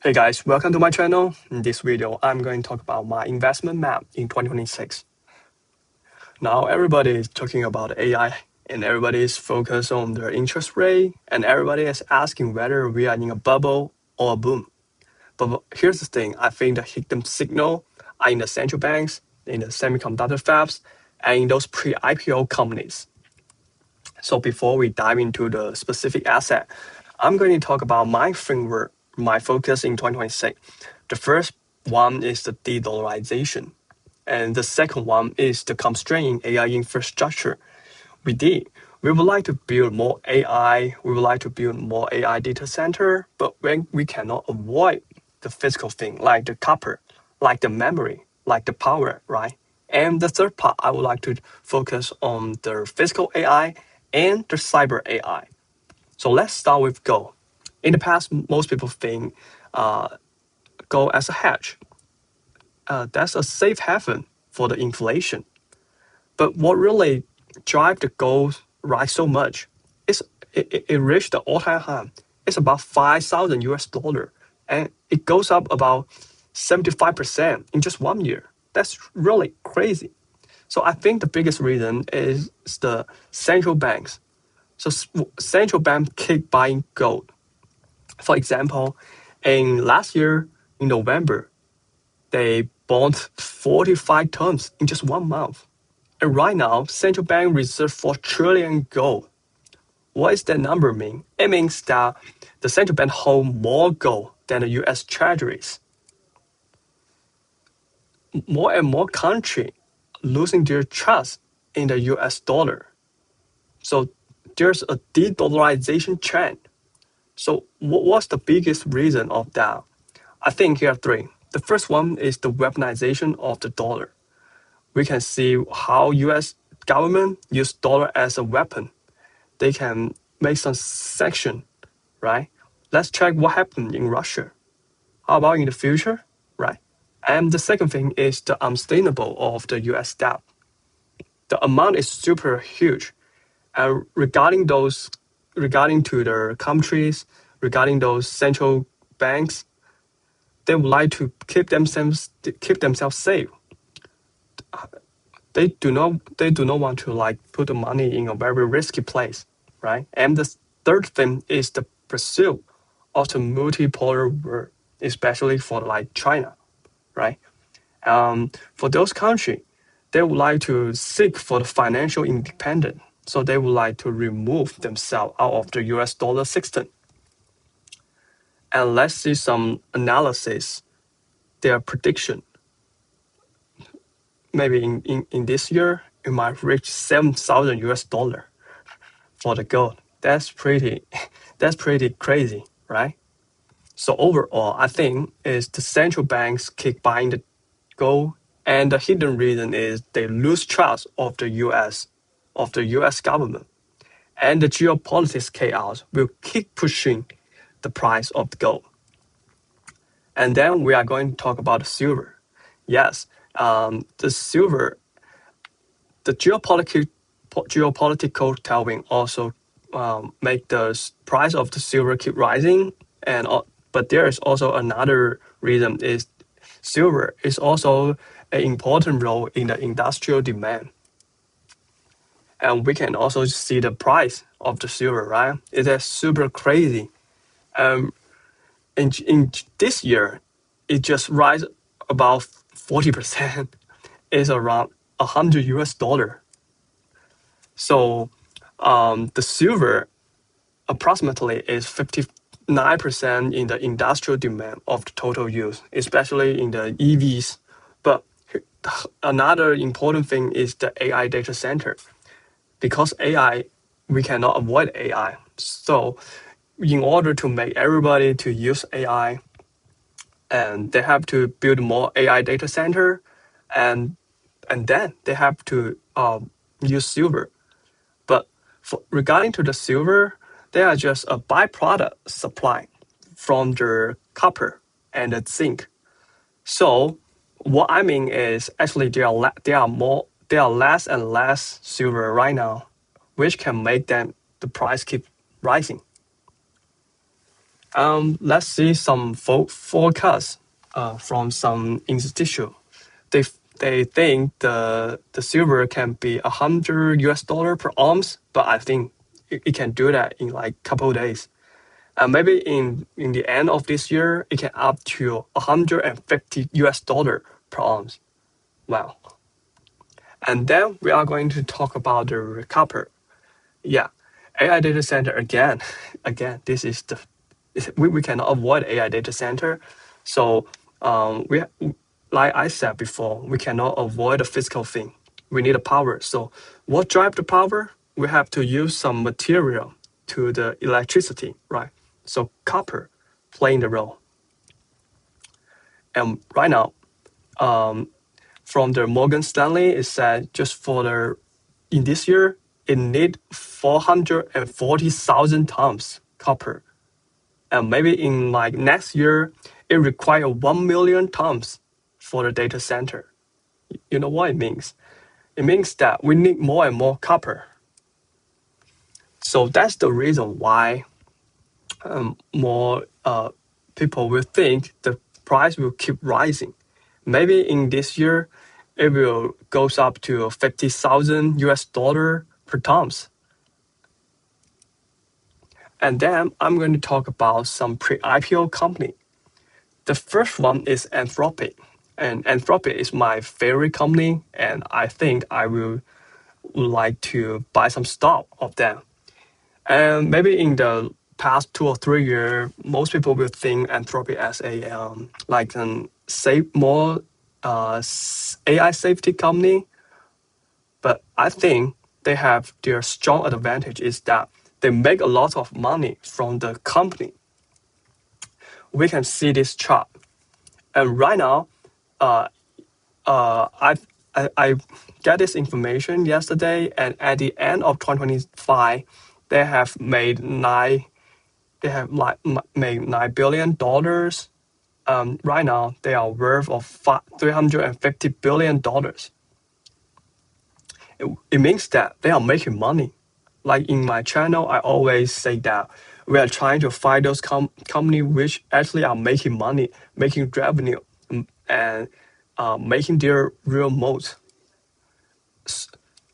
Hey guys, welcome to my channel. In this video, I'm going to talk about my investment map in 2026. Now, everybody is talking about AI and everybody is focused on their interest rate and everybody is asking whether we are in a bubble or a boom. But here's the thing, I think the hidden signal are in the central banks, in the semiconductor fabs, and in those pre-IPO companies. So before we dive into the specific asset, I'm going to talk about my framework, my focus in 2026. The first one is the de-dollarization, and the second one is the constraining AI infrastructure. We would like to build more AI, we would like to build more AI data center, but when we cannot avoid the physical thing like the copper, like the memory, like the power, right? And the third part, I would like to focus on the physical AI and the cyber AI. So let's start with gold. In the past, most people think gold as a hedge. That's a safe haven for the inflation. But what really drive the gold rise so much is it reached the all-time high. It's about 5,000 US dollar, and it goes up about 75% in just 1 year. That's really crazy. So I think the biggest reason is the central banks. So central bank keep buying gold. For example, in last year in November, they bought 45 tons in just 1 month. And right now, central bank reserve 4 trillion gold. What does that number mean? It means that the central bank hold more gold than the US Treasuries. More and more countries losing their trust in the US dollar. So there's a de-dollarization trend. So what's the biggest reason of that? I think here are three. The first one is the weaponization of the dollar. We can see how US government use dollar as a weapon. They can make some sanction, right? Let's check what happened in Russia. How about in the future, right? And the second thing is the unsustainable of the US debt. The amount is super huge. And regarding to the countries, regarding those central banks, they would like to keep themselves safe. They do not want to like put the money in a very risky place, right? And the third thing is the pursuit of the multipolar world, especially for like China, right? For those countries, they would like to seek for the financial independence. So they would like to remove themselves out of the US dollar system. And let's see some analysis, their prediction. Maybe in this year, it might reach 7,000 US dollar for the gold. That's pretty that's pretty crazy, right? So overall, I think is the central banks keep buying the gold, and the hidden reason is they lose trust of the US government. And the geopolitics chaos will keep pushing the price of the gold. And then we are going to talk about silver. Yes, the silver, the geopolitical tailwind also make the price of the silver keep rising. And but there is also another reason is silver is also an important role in the industrial demand. And we can also see the price of the silver, right? It is super crazy. Um, in this year, it just rise about 40%. It's around 100 US dollar. So the silver approximately is 59% in the industrial demand of the total use, especially in the EVs. But another important thing is the AI data center. Because AI, we cannot avoid AI. So in order to make everybody to use AI, and they have to build more AI data center, and then they have to use silver. But regarding to the silver, they are just a byproduct supply from the copper and the zinc. So what I mean is actually there are less and less silver right now, which can make them the price keep rising. Let's see some forecasts from some institution. They they think the silver can be $100 per ounce, but I think it can do that in like couple of days. And maybe in the end of this year, it can up to $150 per ounce. Wow. And then we are going to talk about the copper. Yeah, AI data center again. Again, this is we cannot avoid AI data center. So we like I said before, we cannot avoid the physical thing. We need a power. So what drive the power? We have to use some material to the electricity, right? So copper playing the role. And right now, from the Morgan Stanley, it said just for the in this year, it need 440,000 tons copper. And maybe in like next year, it require 1 million tons for the data center. You know what it means? It means that we need more and more copper. So that's the reason why more people will think the price will keep rising. Maybe in this year, it will goes up to 50,000 US dollar per tons. And then I'm going to talk about some pre-IPO company. The first one is Anthropic. And Anthropic is my favorite company, and I think I will would like to buy some stock of them. And maybe in the past 2 or 3 years, most people will think Anthropic as a like an safe more AI safety company. But I think they have their strong advantage is that they make a lot of money from the company. We can see this chart, and right now, uh, I get this information yesterday, and at the end of 2025, they have made made $9 billion. Right now, they are worth of $350 billion. It means that they are making money. Like in my channel, I always say that we are trying to find those companies which actually are making money, making revenue, and making their real moat.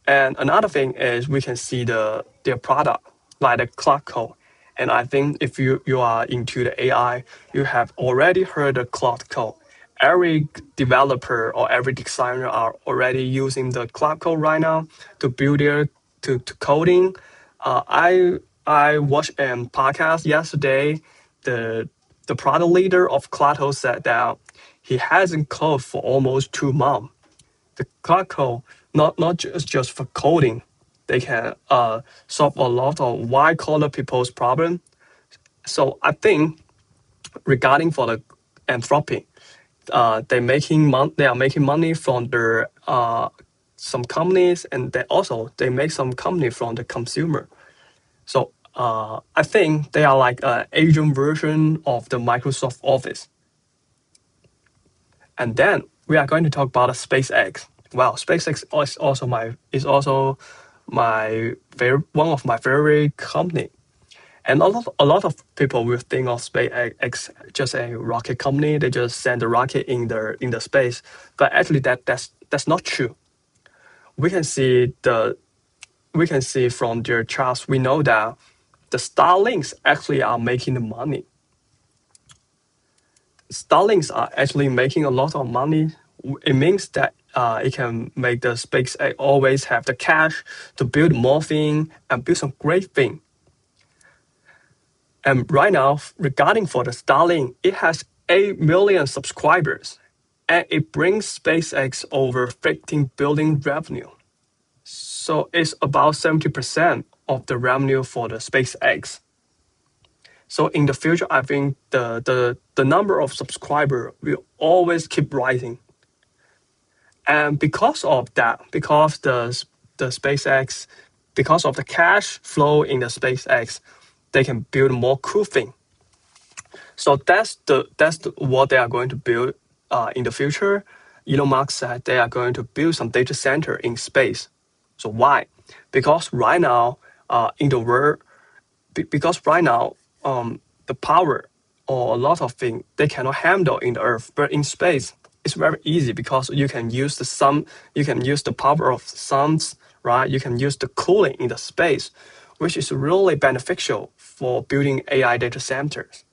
And another thing is we can see their product, like the cloud code. And I think if you are into the AI, you have already heard the cloud code. Every developer or every designer are already using the cloud code right now to build their to coding. I watched a podcast yesterday. The the product leader of Cloud Code said that he hasn't coded for almost 2 months. The cloud code not just for coding, they can solve a lot of white collar people's problem. So I think regarding for the Anthropic, they are making money from their some companies, and they make some company from the consumer. So I think they are like an Asian version of the Microsoft Office. And then we are going to talk about SpaceX. Well, SpaceX is also my very one of my favorite company. And a lot of people will think of SpaceX just a rocket company. They just send the rocket in the space, but actually that's not true. We can see from their charts. We know that the Starlinks actually are making the money. Starlinks are actually making a lot of money. It means that it can make the SpaceX always have the cash to build more thing and build some great thing. And right now, regarding for the Starlink, it has 8 million subscribers, and it brings SpaceX over 15 billion revenue. So it's about 70% of the revenue for the SpaceX. So in the future, I think the number of subscribers will always keep rising. And because of that, the SpaceX, because of the cash flow in the SpaceX, they can build more cool thing. So what they are going to build in the future. Elon Musk said they are going to build some data center in space. So why? Because right now in the world, because right now the power or a lot of things they cannot handle in the Earth. But in space, it's very easy because you can use the sun, you can use the power of suns, right? You can use the cooling in the space, which is really beneficial for building AI data centers.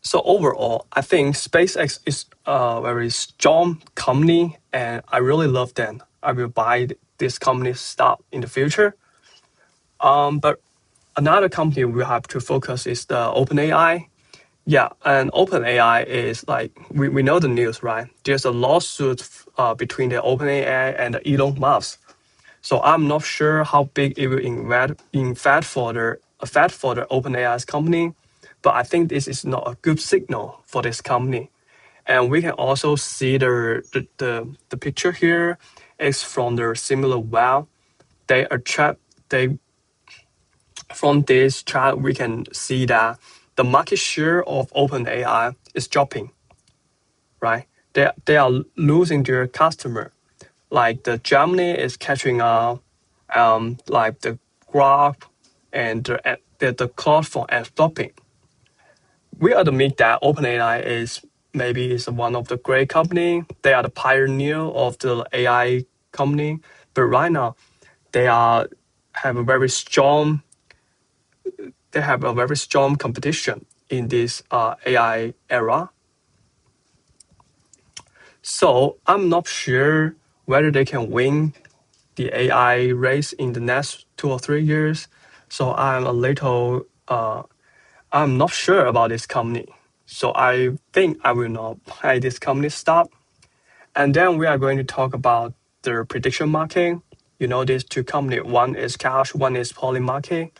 So overall, I think SpaceX is a very strong company, and I really love them. I will buy this company's stock in the future. But another company we have to focus is the OpenAI. Yeah, and OpenAI is like we know the news, right? There's a lawsuit between the OpenAI and Elon Musk. So I'm not sure how big it will invest for the OpenAI's company, but I think this is not a good signal for this company. And we can also see the picture here is from the similar well. They attract they From this chart we can see that the market share of OpenAI is dropping, right? They are losing their customer. Like the Germany is catching up, like the graph and the cloud for Anthropic. We admit that OpenAI is one of the great company. They are the pioneer of the AI company, but right now they are have a very strong they have a very strong competition in this AI era. So I'm not sure whether they can win the AI race in the next 2 or 3 years. So I'm not sure about this company. So I think I will not buy this company stock. And then we are going to talk about the prediction market. You know, these two companies, one is Cash, one is Polymarket.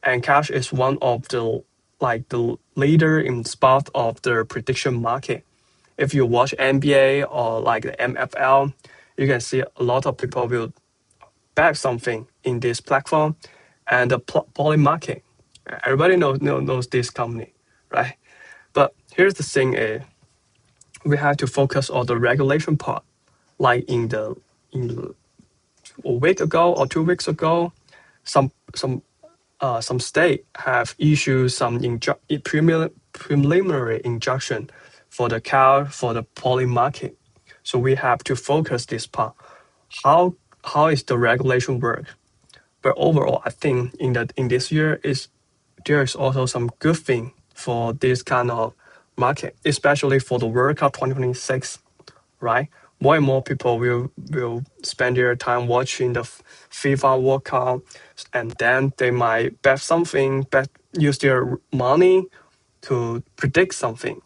And Cash is one of the leader in spot of the prediction market. If you watch NBA or like the MFL, you can see a lot of people will back something in this platform. And the Polymarket, everybody knows this company, right? But here's the thing: we have to focus on the regulation part. Like in a week ago or 2 weeks ago, some state have issued some preliminary injunction for the car for the poly market. So we have to focus this part. How is the regulation work? But overall, I think in this year there is also some good thing for this kind of market, especially for the World Cup 2026, right? More and more people will spend their time watching the FIFA World Cup, and then they might use their money to predict something.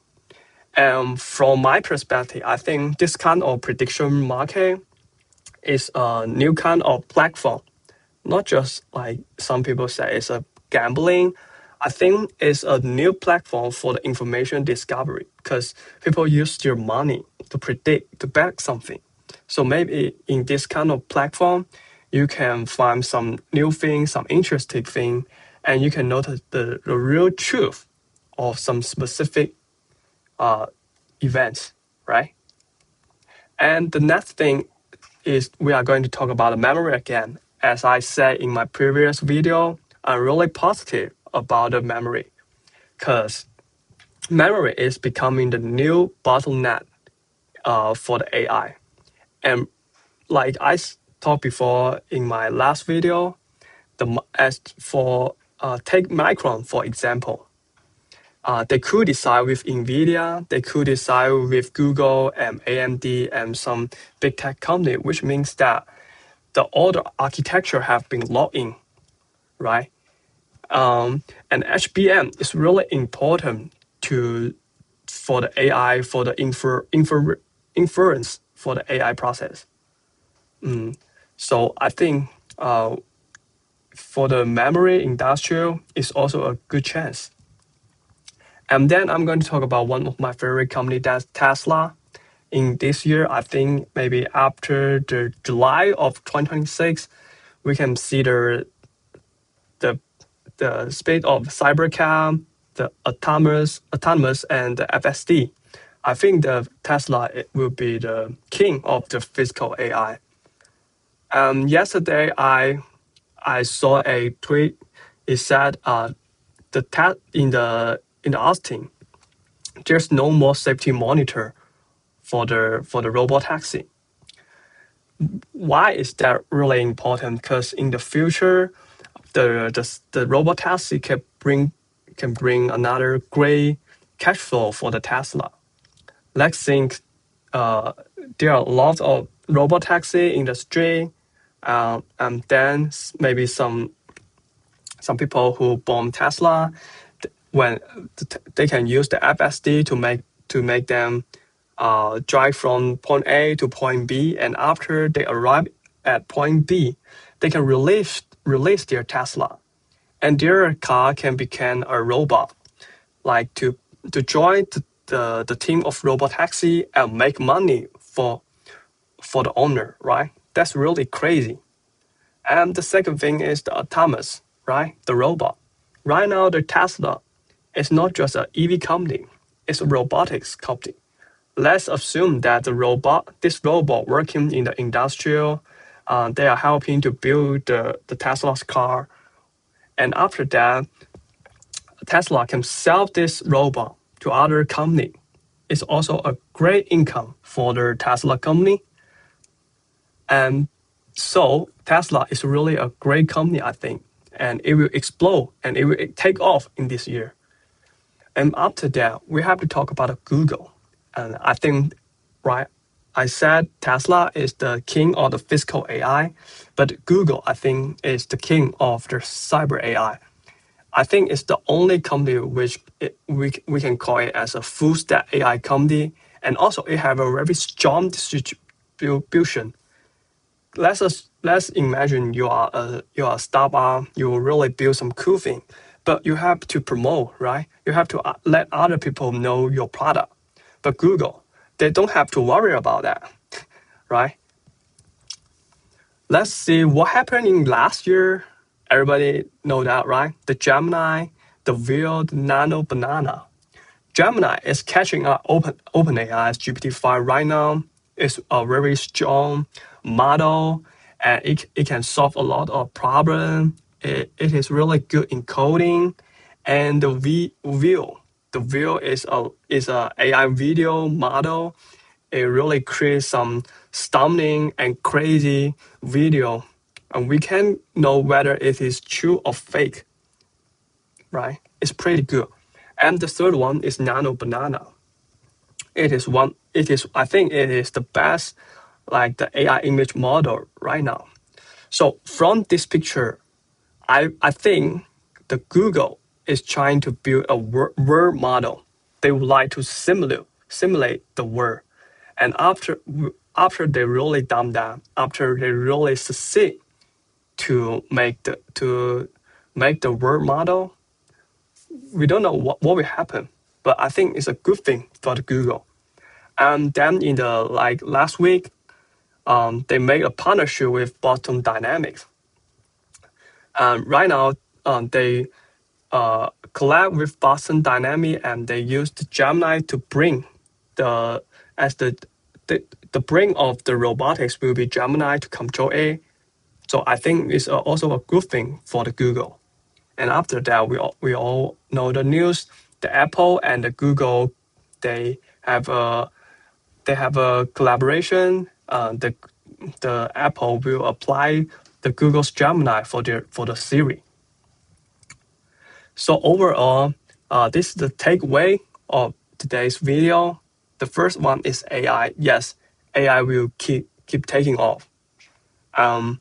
And from my perspective, I think this kind of prediction market is a new kind of platform, not just like some people say it's a gambling. I think it's a new platform for the information discovery because people use their money to predict, to back something. So maybe in this kind of platform, you can find some new things, some interesting thing, and you can notice the real truth of some specific events, right? And the next thing is we are going to talk about the memory again. As I said in my previous video, I'm really positive about the memory because memory is becoming the new bottleneck for the AI. And like talked before in my last video, take Micron for example. They could decide with NVIDIA, they could decide with Google and AMD and some big tech company, which means that all the architecture have been locked in, right? And HBM is really important for the AI, for the inference for the AI process. So I think for the memory industrial is also a good chance. And then I'm going to talk about one of my favorite company, that's Tesla. In this year, I think maybe after the July of 2026, we can see the speed of cybercam, the autonomous, and the FSD. I think the Tesla will be the king of the physical AI. Yesterday, I saw a tweet. It said in the Austin, there's no more safety monitor for the robot taxi. Why is that really important? Because in the future, the robot taxi can bring another great cash flow for the Tesla. Let's think, there are lots of robot taxi in the street, and then maybe some people who bomb Tesla, when they can use the FSD to make them drive from point A to point B, and after they arrive at point B, they can release their Tesla, and their car can become a robot, like to join the team of robot taxi and make money for the owner, right? That's really crazy. And the second thing is the autonomous, right? The robot. Right now, the Tesla is not just an EV company; it's a robotics company. Let's assume that this robot working in the industrial, they are helping to build the Tesla's car, and after that, Tesla can sell this robot to other company. It's also a great income for the Tesla company. And so Tesla is really a great company, I think, and it will explode and it will take off in this year. And after that, we have to talk about Google. And I think, right, I said Tesla is the king of the physical AI, but Google, I think, is the king of the cyber AI. I think it's the only company which we can call it as a full stack AI company, and also it have a very strong distribution. Let's imagine you are a startup, you will really build some cool thing, but you have to promote, right? You have to let other people know your product. But Google, they don't have to worry about that, right? Let's see what happened in last year. Everybody know that, right? The Gemini, the Veo, the Nano Banana. Gemini is catching up OpenAI's GPT-5 right now. It's a very strong model, and it can solve a lot of problems. It is really good in coding. And the Veo is a AI video model. It really creates some stunning and crazy video, and we can know whether it is true or fake, right? It's pretty good. And the third one is Nano Banana. I think it is the best, like the AI image model right now. So from this picture, I think the Google is trying to build a word model. They would like to simulate the word. And after they really done that, after they really succeed to make the word model, we don't know what will happen. But I think it's a good thing for the Google. And then in the like last week, they made a partnership with Boston Dynamics. Right now, they collab with Boston Dynamics, and they use the Gemini to bring the as the brain of the robotics will be Gemini to control it. So I think it's also a good thing for the Google. And after that, we all know the news. The Apple and the Google, they have a collaboration. The Apple will apply the Google's Gemini for the Siri. So overall, this is the takeaway of today's video. The first one is AI. Yes, AI will keep taking off. And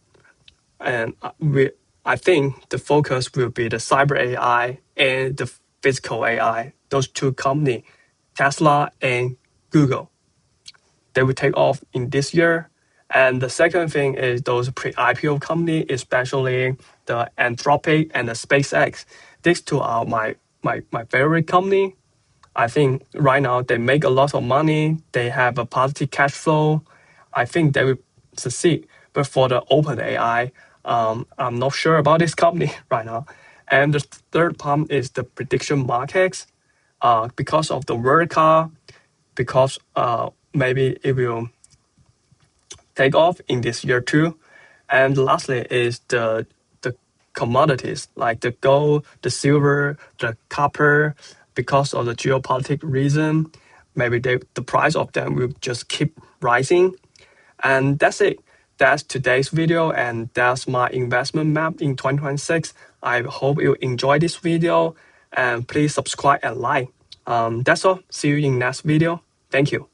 I think the focus will be the cyber AI and the physical AI. Those two companies, Tesla and Google, they will take off in this year. And the second thing is those pre-IPO companies, especially the Anthropic and the SpaceX. These two are my favorite company. I think right now they make a lot of money. They have a positive cash flow. I think they will succeed. But for the OpenAI, I'm not sure about this company right now. And the third part is the prediction markets. Because of the vertical, because maybe it will take off in this year too. And lastly is the commodities like the gold, the silver, the copper, because of the geopolitical reason, maybe the price of them will just keep rising. And that's it. That's today's video, and that's my investment map in 2026. I hope you enjoy this video, and please subscribe and like. That's all. See you in next video. Thank you.